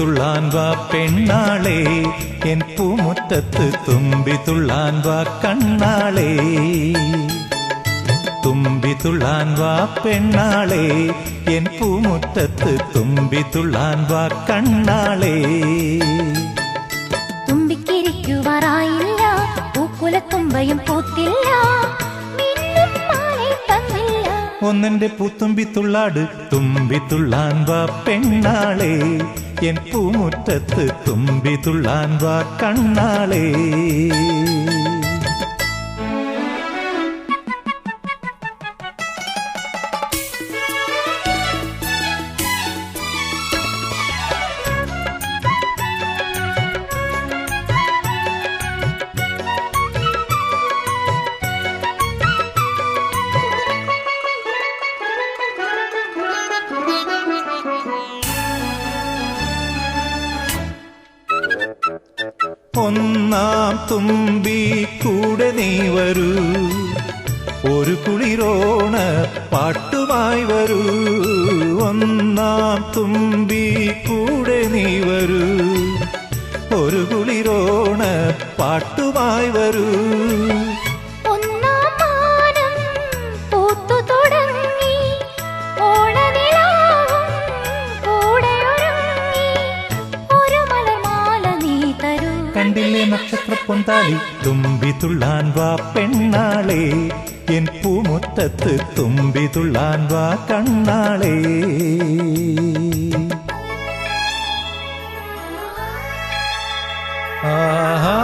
തുള്ളാൻ വാ പെണ്ണാളെ, എൻ പൂമുറ്റത്ത് തുമ്പി തുള്ളാൻ വാ കണ്ണാളെ. തുമ്പി തുള്ളാൻ വാ പെണ്ണാളെ, എൻ പൂമുറ്റത്ത് തുമ്പി തുള്ളാൻ വാ കണ്ണാളെ. തുമ്പിക്കിരിക്കുവാറായില്ല, പൂക്കുലത്തുമ്പയും പൂത്തില്ല, ഒന്നെന്റെ പൂത്തുമ്പി തുള്ളാട് തുമ്പി തുള്ളാൻ വാ പെണ്ണാളെ, എൻ പൂമുറ്റത്ത് തുമ്പി തുള്ളാൻ വാ കണ്ണാളെ. ഒന്നാം തുമ്പി കൂടെ നീ വരൂ, ഒരു കുളിരോണ പാട്ടുമായി വരൂ. ഒന്നാം തുമ്പി കൂടെ നീ വരൂ, ഒരു കുളിരോണ പാട്ടുമായി വരൂ. കണ്ടില്ലേ നക്ഷത്ര പൊന്താലി, തുമ്പി തുള്ളാൻ വാ പെണ്ണാളെ, എൻ പൂമുറ്റത്ത് തുമ്പി തുള്ളാൻ വാ കണ്ണാളെ. ആഹാ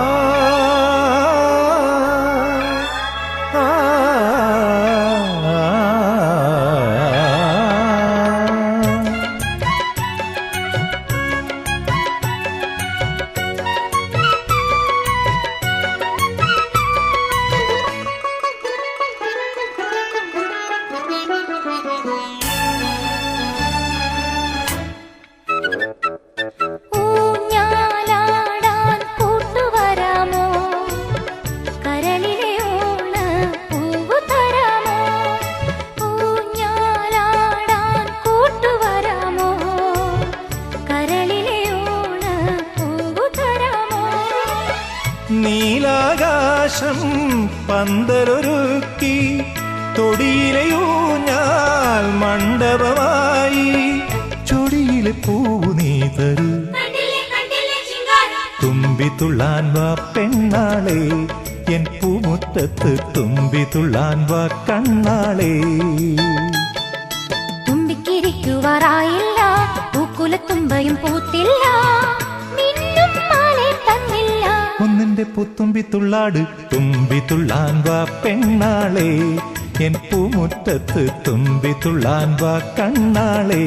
നീലാകാശം പന്തലൊരുക്കി, തൊടിയിലെയൂഞ്ഞാൽ മണ്ഡപമായി, ചൊടിയിലെ പൂവ് നീ തരൂ. തുമ്പി തുള്ളാൻ വാ പെണ്ണാളെ, എൻ പൂമുറ്റത്ത് തുമ്പി തുള്ളാൻ വാ കണ്ണാളെ. തുമ്പിക്കിരിക്കുവാറായില്ല, പൂക്കുലത്തുമ്പയും പൂത്തില്ല, ഒന്നെന്റെ പൂത്തുമ്പി തുള്ളാട് തുമ്പി തുള്ളാൻ വാ പെണ്ണാളെ, എൻ പൂമുറ്റത്ത് തുമ്പി തുള്ളാൻ വാ കണ്ണാളെ.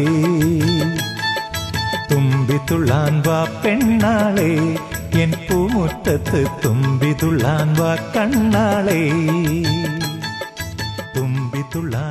തുമ്പി തുള്ളാൻ വാ പെണ്ണാളെ, എൻ പൂമുറ്റത്ത് തുമ്പി തുള്ളാൻ വാ കണ്ണാളെ. തുമ്പി തുള്ളാൻ